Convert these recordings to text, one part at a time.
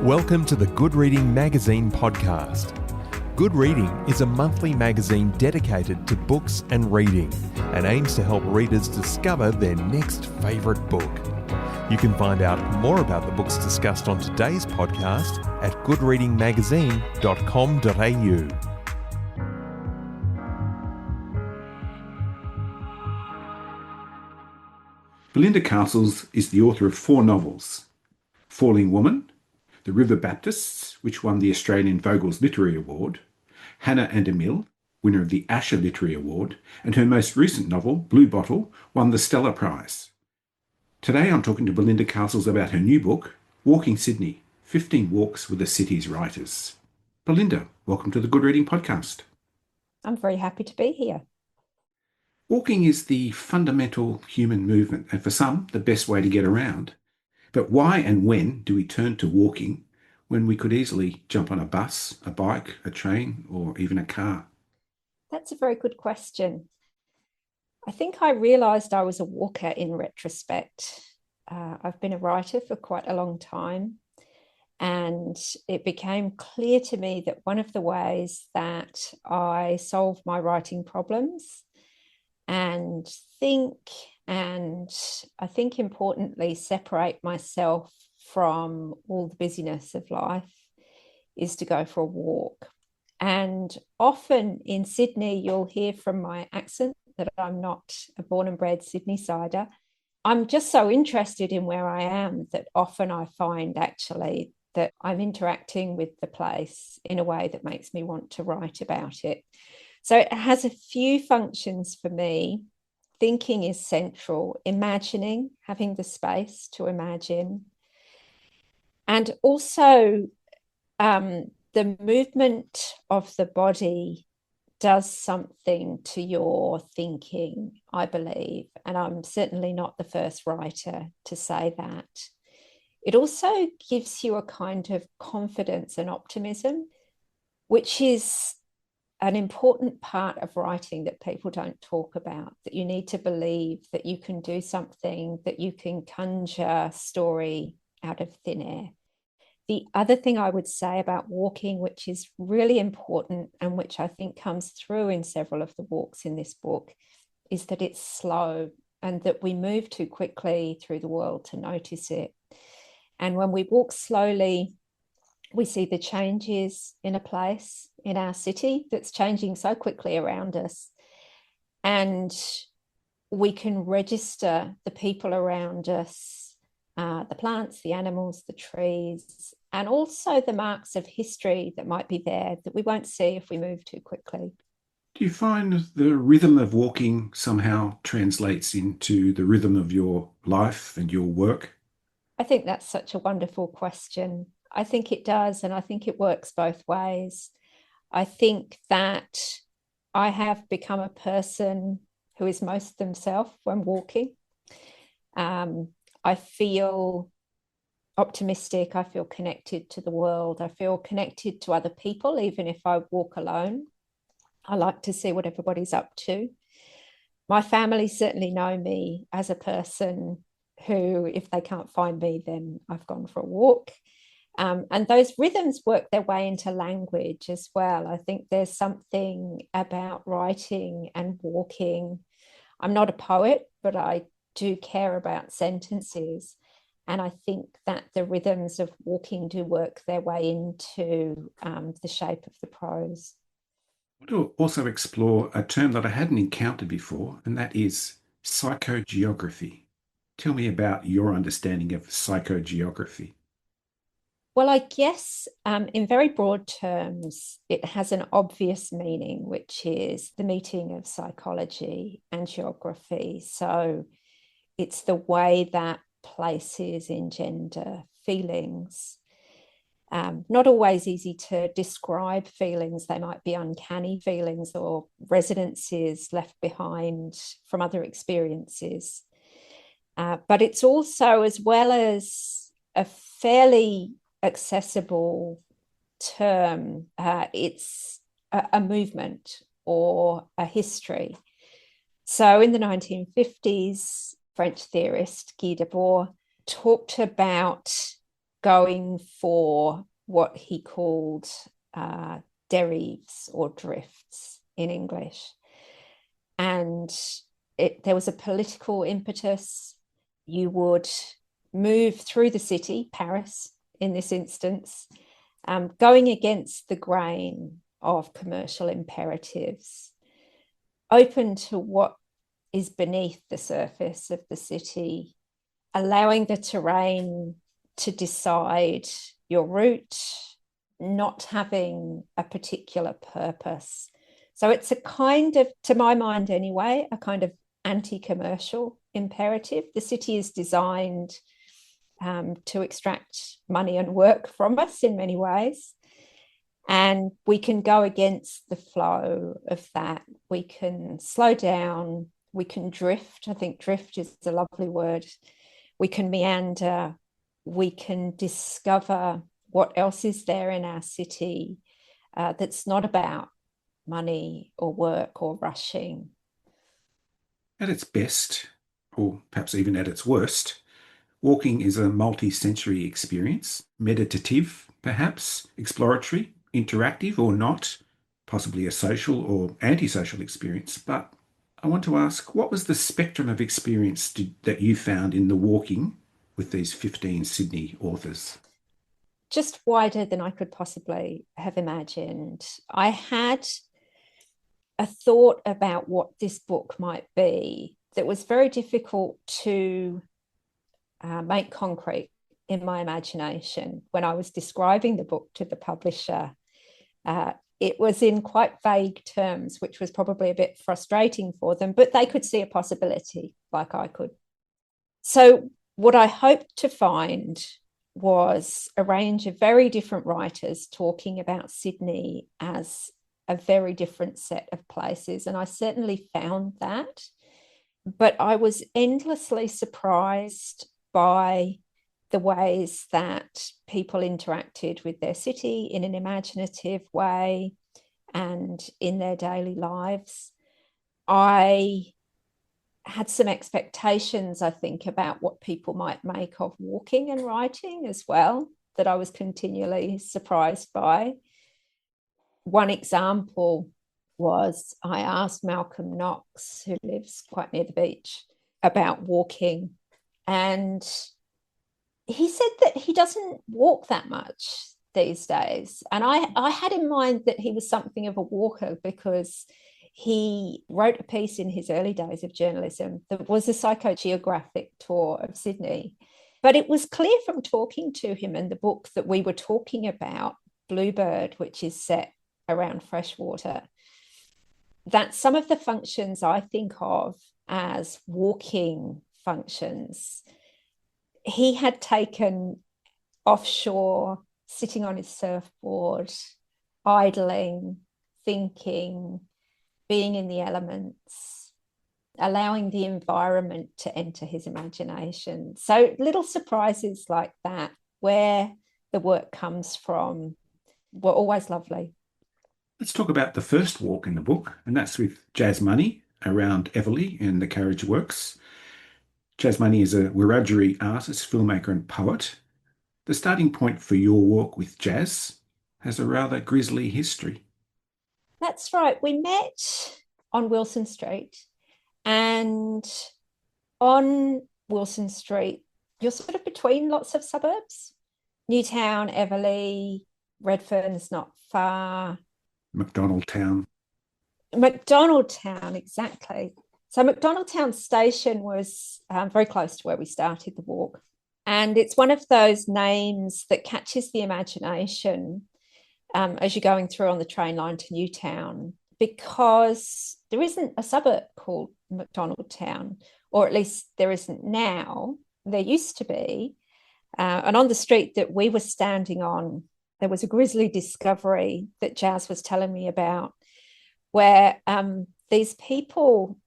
Welcome to the Good Reading Magazine podcast. Good Reading is a monthly magazine dedicated to books and reading and aims to help readers discover their next favourite book. You can find out more about the books discussed on today's podcast at goodreadingmagazine.com.au. Belinda Castles is the author of 4 novels: Falling Woman, The River Baptists, which won the Australian Vogel's Literary Award, Hannah and Emil, winner of the Asher Literary Award, and her most recent novel, Blue Bottle, won the Stella Prize. Today I'm talking to Belinda Castles about her new book, Walking Sydney, 15 Walks with the City's Writers. Belinda, welcome to the Good Reading Podcast. I'm very happy to be here. Walking is the fundamental human movement, and for some, the best way to get around. But why and when do we turn to walking when we could easily jump on a bus, a bike, a train, or even a car? That's a very good question. I think I realised I was a walker in retrospect. I've been a writer for quite a long time, and it became clear to me that one of the ways that I solve my writing problems and I think importantly separate myself from all the busyness of life is to go for a walk. And often in Sydney, you'll hear from my accent that I'm not a born and bred Sydney-sider. I'm just so interested in where I am that often I find actually that I'm interacting with the place in a way that makes me want to write about it. So it has a few functions for me. Thinking is central, imagining, having the space to imagine. And also the movement of the body does something to your thinking, I believe. And I'm certainly not the first writer to say that. It also gives you a kind of confidence and optimism, which is an important part of writing that people don't talk about, that you need to believe that you can do something, that you can conjure story out of thin air. The other thing I would say about walking, which is really important and which I think comes through in several of the walks in this book, is that it's slow and that we move too quickly through the world to notice it. And when we walk slowly, we see the changes in a place, in our city, that's changing so quickly around us. And we can register the people around us, the plants, the animals, the trees, and also the marks of history that might be there that we won't see if we move too quickly. Do you find the rhythm of walking somehow translates into the rhythm of your life and your work? I think that's such a wonderful question. I think it does, and I think it works both ways. I think that I have become a person who is most themselves when walking. I feel optimistic. I feel connected to the world. I feel connected to other people, even if I walk alone. I like to see what everybody's up to. My family certainly know me as a person who, if they can't find me, then I've gone for a walk. And those rhythms work their way into language as well. I think there's something about writing and walking. I'm not a poet, but I do care about sentences. And I think that the rhythms of walking do work their way into the shape of the prose. I want to also explore a term that I hadn't encountered before, and that is psychogeography. Tell me about your understanding of psychogeography. Well, I guess in very broad terms, it has an obvious meaning, which is the meeting of psychology and geography. So it's the way that places engender feelings. Not always easy to describe feelings. They might be uncanny feelings or resonances left behind from other experiences. But it's also, as well as a fairly accessible term, it's a movement or a history. So in the 1950s, French theorist Guy Debord talked about going for what he called derives or drifts in English. And there was a political impetus. You would move through the city, Paris in this instance, going against the grain of commercial imperatives, open to what is beneath the surface of the city, allowing the terrain to decide your route, not having a particular purpose. So it's a kind of, to my mind anyway, a kind of anti-commercial imperative. The city is designed to extract money and work from us in many ways. And we can go against the flow of that. We can slow down, we can drift. I think drift is a lovely word. We can meander, we can discover what else is there in our city that's not about money or work or rushing. At its best, or perhaps even at its worst, walking is a multi-sensory experience, meditative, perhaps, exploratory, interactive or not, possibly a social or antisocial experience. But I want to ask, what was the spectrum of experience that you found in the walking with these 15 Sydney authors? Just wider than I could possibly have imagined. I had a thought about what this book might be that was very difficult to make concrete in my imagination. When I was describing the book to the publisher, it was in quite vague terms, which was probably a bit frustrating for them, but they could see a possibility like I could. So what I hoped to find was a range of very different writers talking about Sydney as a very different set of places. And I certainly found that. But I was endlessly surprised by the ways that people interacted with their city in an imaginative way and in their daily lives. I had some expectations, I think, about what people might make of walking and writing as well, that I was continually surprised by. One example was I asked Malcolm Knox, who lives quite near the beach, about walking. And he said that he doesn't walk that much these days. And I had in mind that he was something of a walker because he wrote a piece in his early days of journalism that was a psychogeographic tour of Sydney. But it was clear from talking to him and the book that we were talking about, Bluebird, which is set around Freshwater, that some of the functions I think of as walking functions, he had taken offshore, sitting on his surfboard, idling, thinking, being in the elements, allowing the environment to enter his imagination. So little surprises like that, where the work comes from, were always lovely. Let's talk about the first walk in the book, and that's with Jazz Money around Eveleigh and the Carriageworks. Jazz Money is a Wiradjuri artist, filmmaker and poet. The starting point for your walk with Jazz has a rather grisly history. That's right. We met on Wilson Street, and on Wilson Street, you're sort of between lots of suburbs. Newtown, Eveleigh, Redfern's not far. McDonaldtown, exactly. So McDonaldtown station was very close to where we started the walk. And it's one of those names that catches the imagination as you're going through on the train line to Newtown, because there isn't a suburb called McDonaldtown, or at least there isn't now. There used to be. And on the street that we were standing on, there was a grisly discovery that Jazz was telling me about, where these people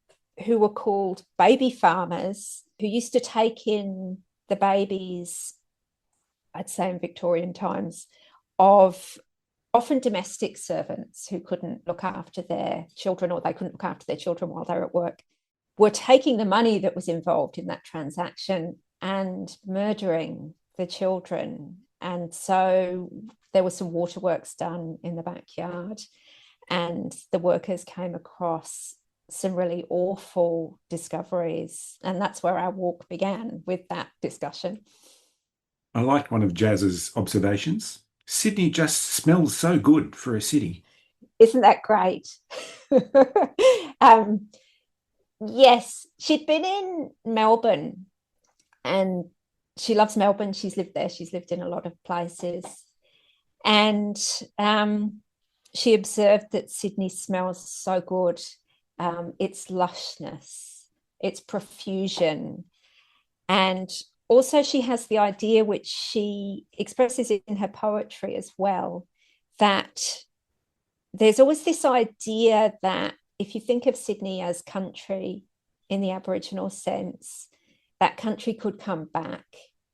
who were called baby farmers, who used to take in the babies, I'd say in Victorian times, of often domestic servants who couldn't look after their children, or they couldn't look after their children while they were at work, were taking the money that was involved in that transaction and murdering the children And so there was some waterworks done in the backyard, and the workers came across some really awful discoveries. And that's where our walk began, with that discussion. I liked one of Jazz's observations. Sydney just smells so good for a city. Isn't that great? Yes, she'd been in Melbourne and she loves Melbourne. She's lived there. She's lived in a lot of places. And she observed that Sydney smells so good. Its lushness, its profusion. And also she has the idea, which she expresses in her poetry as well, that there's always this idea that if you think of Sydney as country in the Aboriginal sense, that country could come back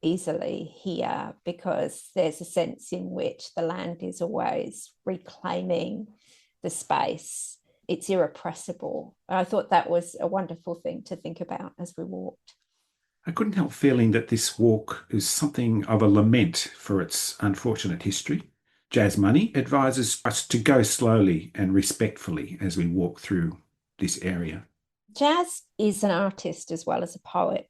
easily here, because there's a sense in which the land is always reclaiming the space. It's irrepressible. I thought that was a wonderful thing to think about as we walked. I couldn't help feeling that this walk is something of a lament for its unfortunate history. Jazz Money advises us to go slowly and respectfully as we walk through this area. Jazz is an artist as well as a poet.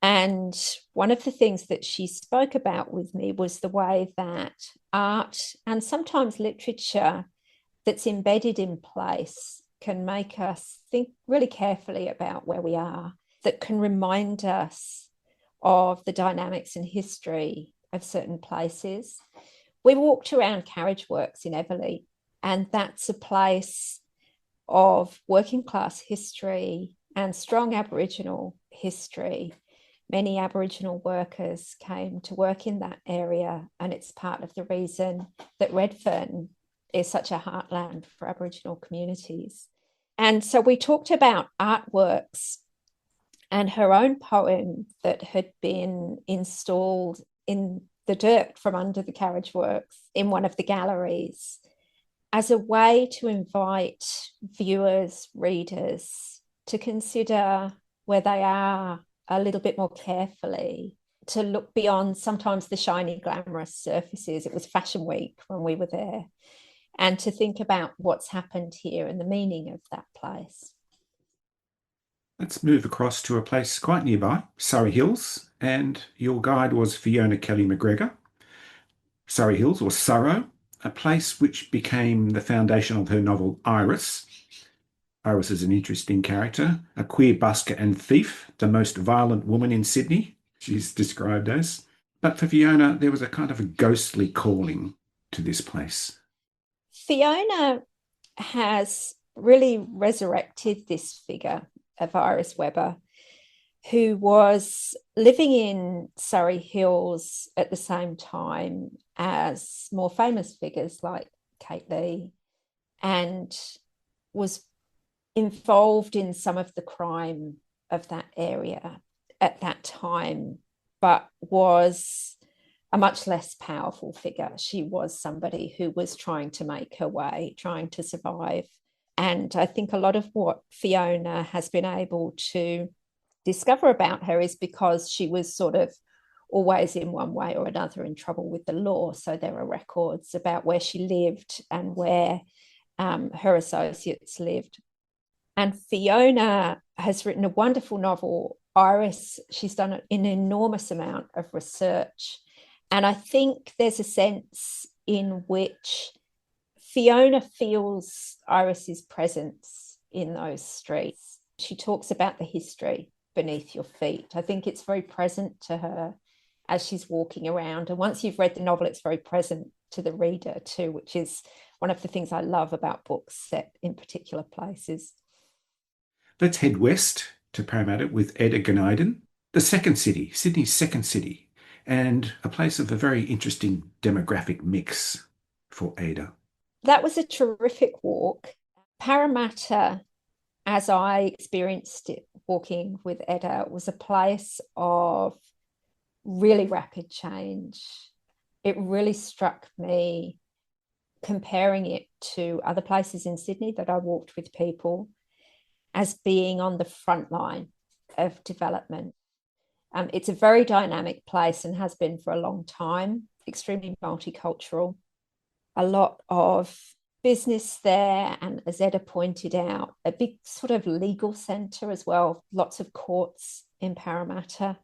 And one of the things that she spoke about with me was the way that art and sometimes literature that's embedded in place can make us think really carefully about where we are, that can remind us of the dynamics and history of certain places. We walked around Carriageworks in Eveleigh, and that's a place of working class history and strong Aboriginal history. Many Aboriginal workers came to work in that area, and it's part of the reason that Redfern is such a heartland for Aboriginal communities. And so we talked about artworks and her own poem that had been installed in the dirt from under the Carriageworks in one of the galleries as a way to invite viewers, readers, to consider where they are a little bit more carefully, to look beyond sometimes the shiny, glamorous surfaces. It was Fashion Week when we were there, and to think about what's happened here and the meaning of that place. Let's move across to a place quite nearby, Surry Hills, and your guide was Fiona Kelly McGregor. Surry Hills, or Surrow, a place which became the foundation of her novel Iris. Iris is an interesting character, a queer busker and thief, the most violent woman in Sydney, she's described as. But for Fiona, there was a kind of a ghostly calling to this place. Fiona has really resurrected this figure of Iris Webber, who was living in Surry Hills at the same time as more famous figures like Kate Leigh, and was involved in some of the crime of that area at that time, but was a much less powerful figure. She was somebody who was trying to make her way, trying to survive. And I think a lot of what Fiona has been able to discover about her is because she was sort of always in one way or another in trouble with the law. So there are records about where she lived and where her associates lived. And Fiona has written a wonderful novel, Iris. She's done an enormous amount of research. And I think there's a sense in which Fiona feels Iris's presence in those streets. She talks about the history beneath your feet. I think it's very present to her as she's walking around. And once you've read the novel, it's very present to the reader too, which is one of the things I love about books set in particular places. Let's head west to Parramatta with Ed Gunaydin, the second city, Sydney's second city, and a place of a very interesting demographic mix for Ada. That was a terrific walk. Parramatta, as I experienced it walking with Eda, was a place of really rapid change. It really struck me, comparing it to other places in Sydney that I walked with people, as being on the front line of development. It's a very dynamic place and has been for a long time, extremely multicultural. A lot of business there, and as Edda pointed out, a big sort of legal centre as well, lots of courts in Parramatta.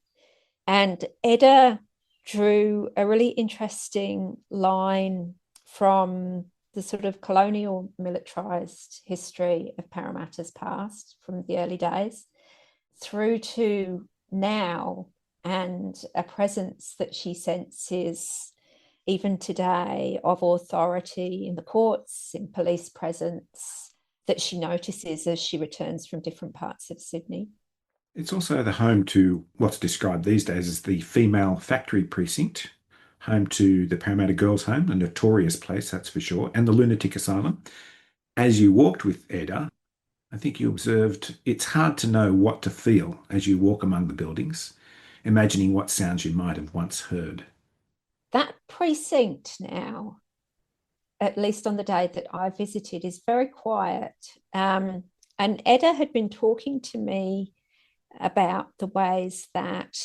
And Edda drew a really interesting line from the sort of colonial militarised history of Parramatta's past from the early days through to now, and a presence that she senses even today of authority in the courts, in police presence, that she notices as she returns from different parts of Sydney. It's also the home to what's described these days as the female factory precinct, home to the Parramatta Girls' Home, a notorious place, that's for sure, and the lunatic asylum. As you walked with Edda, I think you observed it's hard to know what to feel as you walk among the buildings, imagining what sounds you might have once heard. That precinct now, at least on the day that I visited, is very quiet. And Edda had been talking to me about the ways that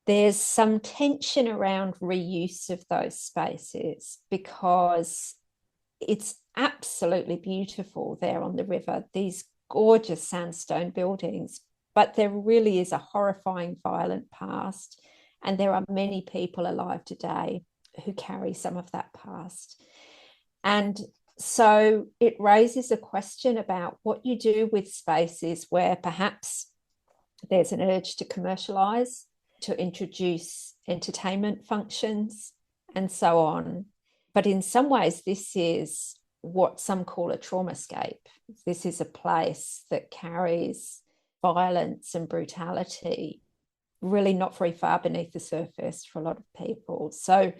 there's some tension around reuse of those spaces, because it's absolutely beautiful there on the river, these gorgeous sandstone buildings, but there really is a horrifying violent past, and there are many people alive today who carry some of that past. And so it raises a question about what you do with spaces where perhaps there's an urge to commercialise, to introduce entertainment functions, and so on. But in some ways, this is what some call a traumascape. This is a place that carries violence and brutality really not very far beneath the surface for a lot of people. So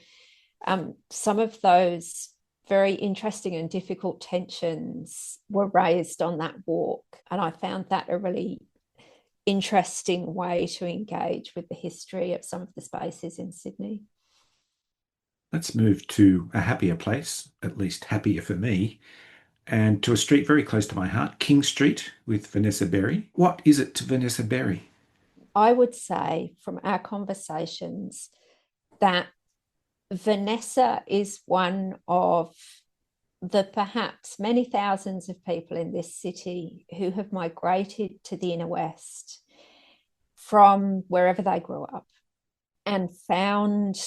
some of those very interesting and difficult tensions were raised on that walk. And I found that a really interesting way to engage with the history of some of the spaces in Sydney. Let's move to a happier place, at least happier for me, and to a street very close to my heart, King Street with Vanessa Berry. What is it to Vanessa Berry? I would say from our conversations that Vanessa is one of the perhaps many thousands of people in this city who have migrated to the inner west from wherever they grew up and found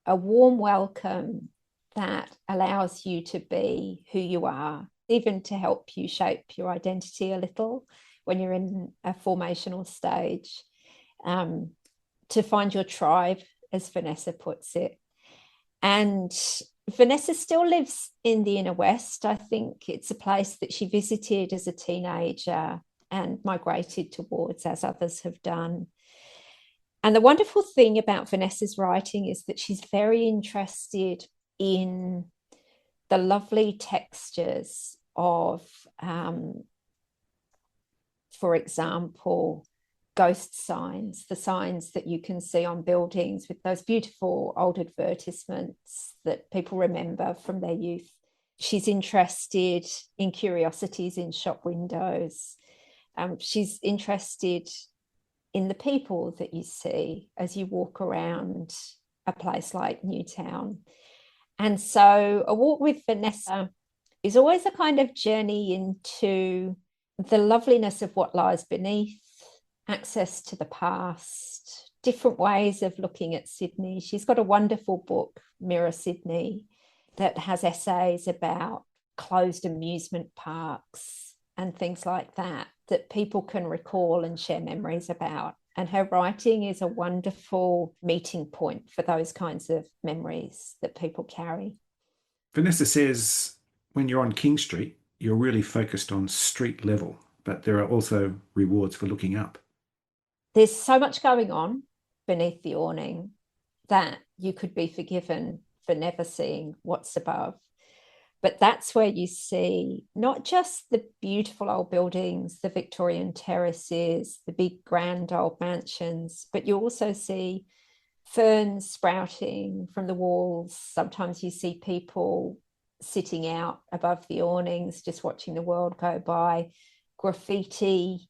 a warm welcome that allows you to be who you are, even to help you shape your identity a little when you're in a formational stage, to find your tribe, as Vanessa puts it. And Vanessa still lives in the inner west. I think it's a place that she visited as a teenager and migrated towards, as others have done. And the wonderful thing about Vanessa's writing is that she's very interested in the lovely textures of, for example, ghost signs, the signs that you can see on buildings with those beautiful old advertisements that people remember from their youth. She's interested in curiosities in shop windows. She's interested in the people that you see as you walk around a place like Newtown. And so a walk with Vanessa is always a kind of journey into the loveliness of what lies beneath, access to the past, different ways of looking at Sydney. She's got a wonderful book, Mirror Sydney, that has essays about closed amusement parks and things like that, that people can recall and share memories about. And her writing is a wonderful meeting point for those kinds of memories that people carry. Vanessa says when you're on King Street, you're really focused on street level, but there are also rewards for looking up. There's so much going on beneath the awning that you could be forgiven for never seeing what's above. But that's where you see not just the beautiful old buildings, the Victorian terraces, the big grand old mansions, but you also see ferns sprouting from the walls. Sometimes you see people sitting out above the awnings, just watching the world go by, graffiti,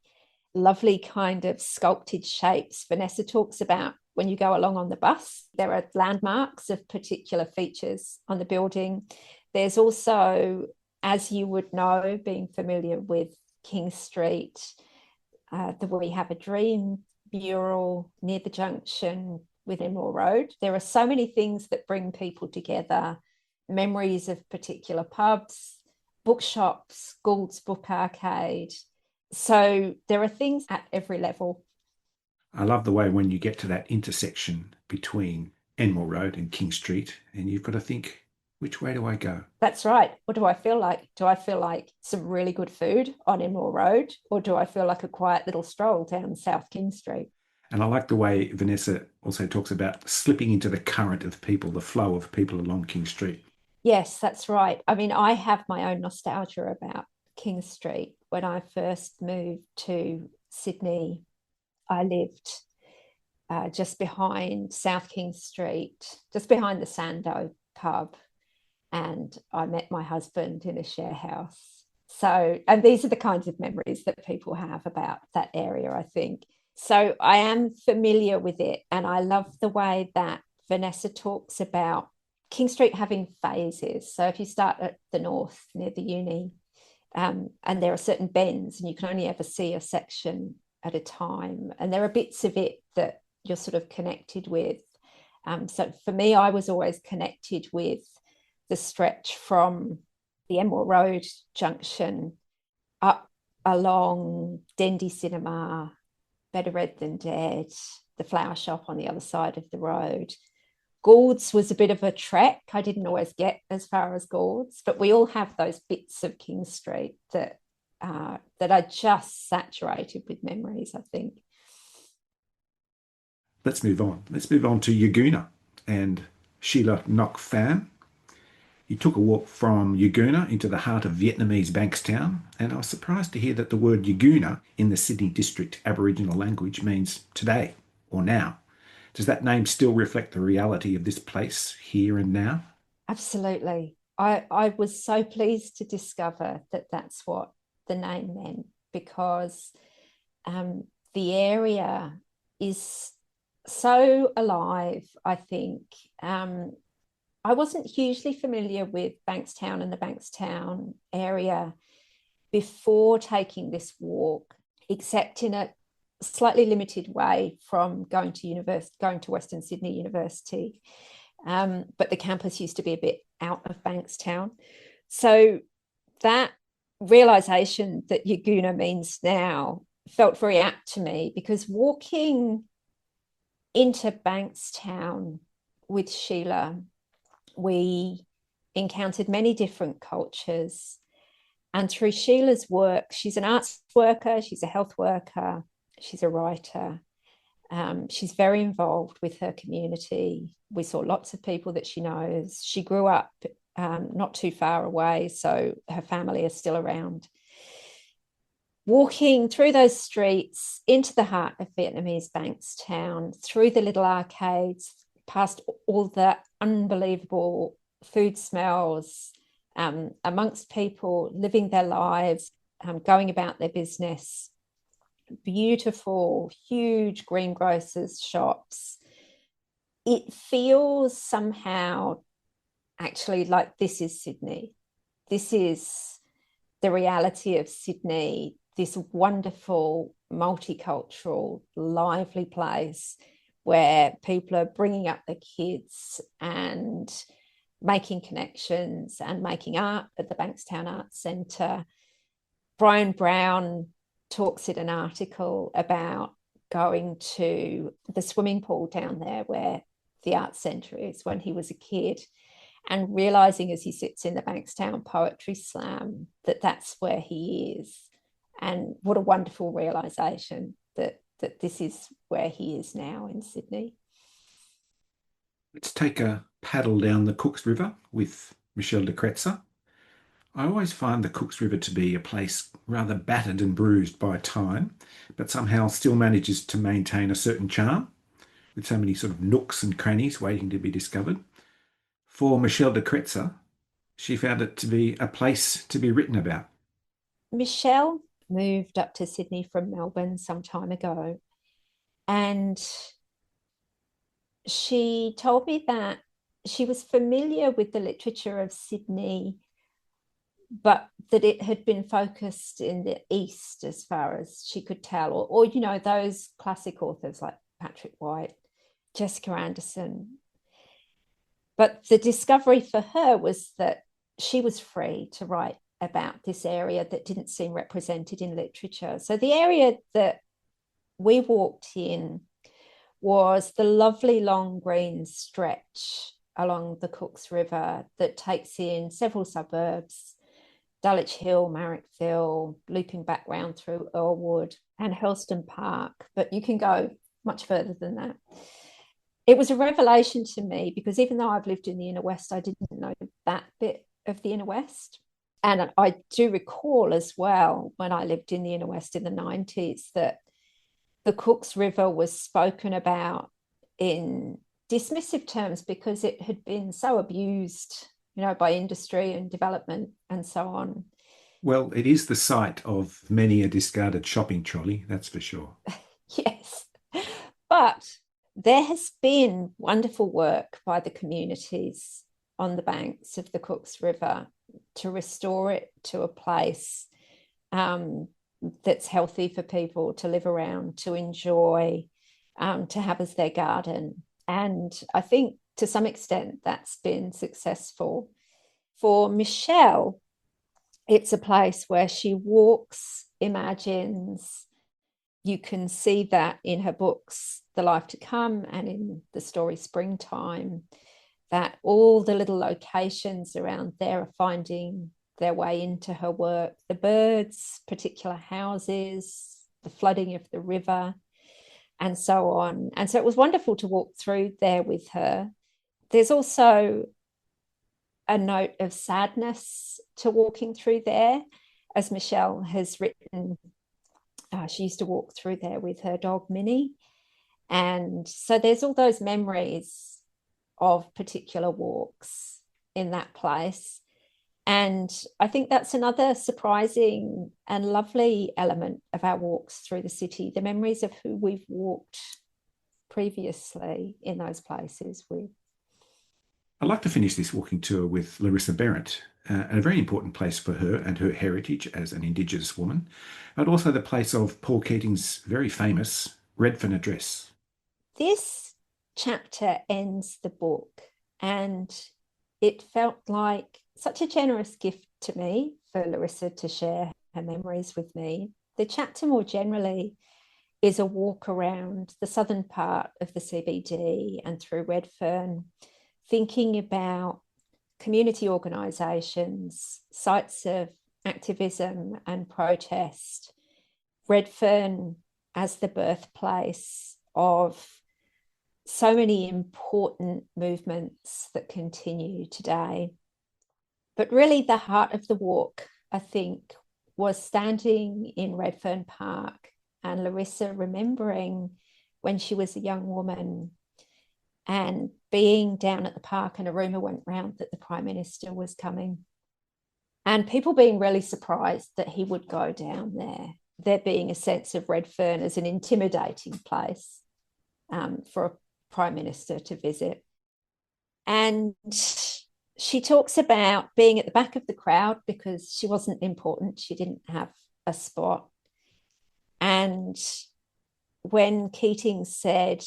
lovely kind of sculpted shapes. Vanessa talks about when you go along on the bus, there are landmarks of particular features on the building. There's also, as you would know, being familiar with King Street, the We Have a Dream mural near the junction with Emerald Road. There are so many things that bring people together, memories of particular pubs, bookshops, Gould's Book Arcade. So there are things at every level. I love the way when you get to that intersection between Emerald Road and King Street, and you've got to think, which way do I go? That's right. What do I feel like? Do I feel like some really good food on Emerald Road, or do I feel like a quiet little stroll down South King Street? And I like the way Vanessa also talks about slipping into the current of people, the flow of people along King Street. Yes, that's right. I mean, I have my own nostalgia about King Street. When I first moved to Sydney, I lived just behind South King Street, just behind the Sando pub. And I met my husband in a share house. So, and these are the kinds of memories that people have about that area, I think. So I am familiar with it. And I love the way that Vanessa talks about King Street having phases. So if you start at the north near the uni, and there are certain bends and you can only ever see a section at a time. And there are bits of it that you're sort of connected with. So for me, I was always connected with the stretch from the Emerald Road junction up along Dendy Cinema, Better Red Than Dead, the flower shop on the other side of the road. Gould's was a bit of a trek. I didn't always get as far as Gould's, but we all have those bits of King Street that are just saturated with memories, I think. Let's move on. Let's move on to Yagoona and Sheila Ngọc Phạm. You took a walk from Yagoona into the heart of Vietnamese Bankstown, and I was surprised to hear that the word Yagoona in the Sydney district Aboriginal language means today or now. Does that name still reflect the reality of this place here and now? Absolutely. I was so pleased to discover that that's what the name meant, because the area is so alive, I think. I wasn't hugely familiar with Bankstown and the Bankstown area before taking this walk, except in a slightly limited way from going to Western Sydney University. But the campus used to be a bit out of Bankstown. So that realization that Yagoona means now felt very apt to me, because walking into Bankstown with Sheila, we encountered many different cultures. And through Sheila's work, she's an arts worker, she's a health worker, she's a writer. She's very involved with her community. We saw lots of people that she knows. She grew up not too far away, so her family is still around. Walking through those streets into the heart of Vietnamese Bankstown, through the little arcades, past all the unbelievable food smells, amongst people living their lives, going about their business, beautiful, huge greengrocers shops. It feels somehow actually like this is Sydney. This is the reality of Sydney, this wonderful, multicultural, lively place where people are bringing up their kids and making connections and making art at the Bankstown Arts Centre. Brian Brown talks in an article about going to the swimming pool down there where the Arts Centre is when he was a kid, and realising as he sits in the Bankstown Poetry Slam that that's where he is. And what a wonderful realisation that this is where he is now in Sydney. Let's take a paddle down the Cooks River with Michelle de Kretzer. I always find the Cooks River to be a place rather battered and bruised by time, but somehow still manages to maintain a certain charm, with so many sort of nooks and crannies waiting to be discovered. For Michelle de Kretzer, she found it to be a place to be written about. Michelle moved up to Sydney from Melbourne some time ago. And she told me that she was familiar with the literature of Sydney, but that it had been focused in the East as far as she could tell, or you know, those classic authors like Patrick White, Jessica Anderson. But the discovery for her was that she was free to write about this area that didn't seem represented in literature. So the area that we walked in was the lovely long green stretch along the Cooks River that takes in several suburbs, Dulwich Hill, Marrickville, looping back round through Earlwood and Helston Park, but you can go much further than that. It was a revelation to me because even though I've lived in the inner west, I didn't know that bit of the inner west. And I do recall as well, when I lived in the inner west in the 90s, that the Cooks River was spoken about in dismissive terms because it had been so abused, you know, by industry and development and so on. Well, it is the site of many a discarded shopping trolley, that's for sure. Yes. But there has been wonderful work by the communities on the banks of the Cooks River to restore it to a place that's healthy for people to live around, to enjoy, to have as their garden. And I think to some extent that's been successful. For Michelle, it's a place where she walks, imagines. You can see that in her books, The Life to Come and in the story Springtime, that all the little locations around there are finding their way into her work. The birds, particular houses, the flooding of the river, and so on. And so it was wonderful to walk through there with her. There's also a note of sadness to walking through there, as Michelle has written. She used to walk through there with her dog Minnie. And so there's all those memories of particular walks in that place. And I think that's another surprising and lovely element of our walks through the city, the memories of who we've walked previously in those places with. I'd like to finish this walking tour with Larissa Barrett, a very important place for her and her heritage as an Indigenous woman, but also the place of Paul Keating's very famous Redfern Address. This chapter ends the book, and it felt like such a generous gift to me for Larissa to share her memories with me. The chapter more generally is a walk around the southern part of the CBD and through Redfern, thinking about community organisations, sites of activism and protest, Redfern as the birthplace of so many important movements that continue today. But really the heart of the walk, I think, was standing in Redfern Park and Larissa remembering when she was a young woman and being down at the park, and a rumour went round that the Prime Minister was coming. And people being really surprised that he would go down there being a sense of Redfern as an intimidating place for a Prime Minister to visit. And she talks about being at the back of the crowd because she wasn't important. She didn't have a spot. And when Keating said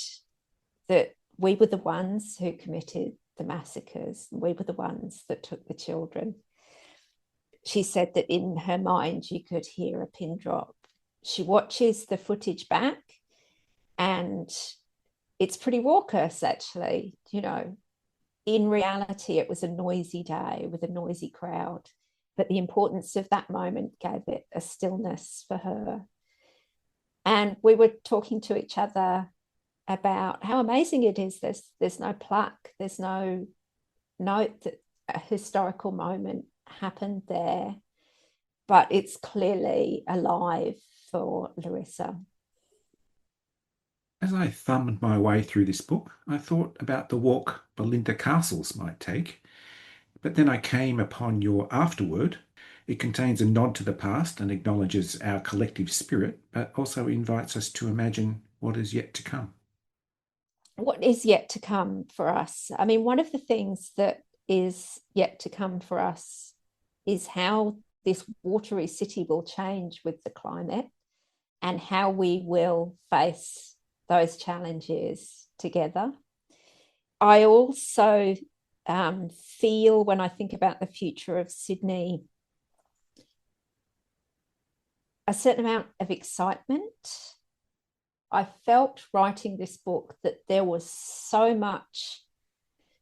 that we were the ones who committed the massacres, we were the ones that took the children, she said that in her mind you could hear a pin drop. She watches the footage back and it's pretty raucous, actually. You know, in reality, it was a noisy day with a noisy crowd, but the importance of that moment gave it a stillness for her. And we were talking to each other about how amazing it is. There's no plaque, there's no note that a historical moment happened there, but it's clearly alive for Larissa. As I thumbed my way through this book, I thought about the walk Belinda Castles might take, but then I came upon your afterword, It contains a nod to the past and acknowledges our collective spirit, but also invites us to imagine what is yet to come. What is yet to come for us? I mean, one of the things that is yet to come for us is how this watery city will change with the climate and how we will face those challenges together. I also feel, when I think about the future of Sydney, a certain amount of excitement. I felt writing this book that there was so much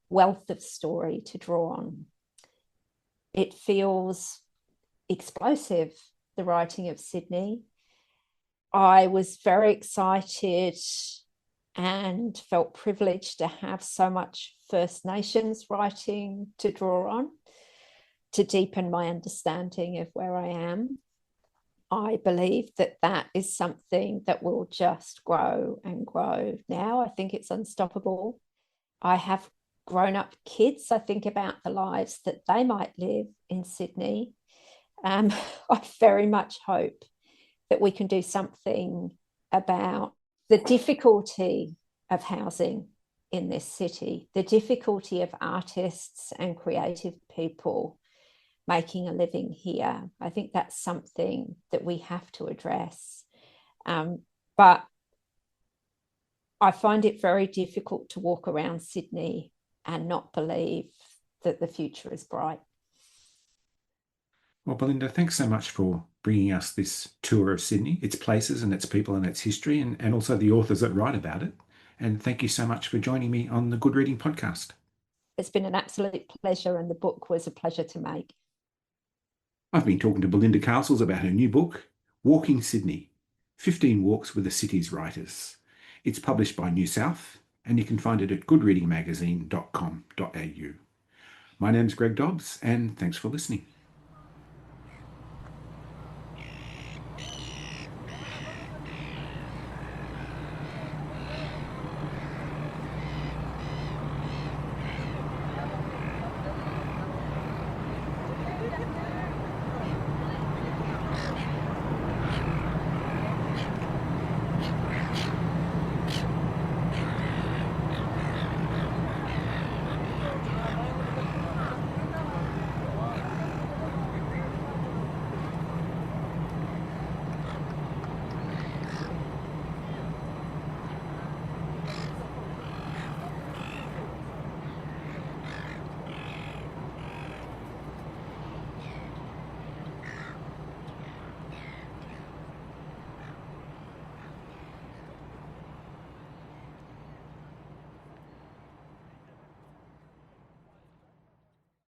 wealth of story to draw on. It feels explosive, the writing of Sydney. I was very excited and felt privileged to have so much First Nations writing to draw on, to deepen my understanding of where I am. I believe that that is something that will just grow and grow now. I think it's unstoppable. I have grown-up kids. I think about the lives that they might live in Sydney. I very much hope that we can do something about the difficulty of housing in this city, the difficulty of artists and creative people making a living here. I think that's something that we have to address. But I find it very difficult to walk around Sydney and not believe that the future is bright. Well, Belinda, thanks so much for bringing us this tour of Sydney, its places and its people and its history, and also the authors that write about it. And thank you so much for joining me on the Good Reading podcast. It's been an absolute pleasure, and the book was a pleasure to make. I've been talking to Belinda Castles about her new book, Walking Sydney, 15 Walks with the City's Writers. It's published by New South, and you can find it at goodreadingmagazine.com.au. My name's Greg Dobbs, and thanks for listening.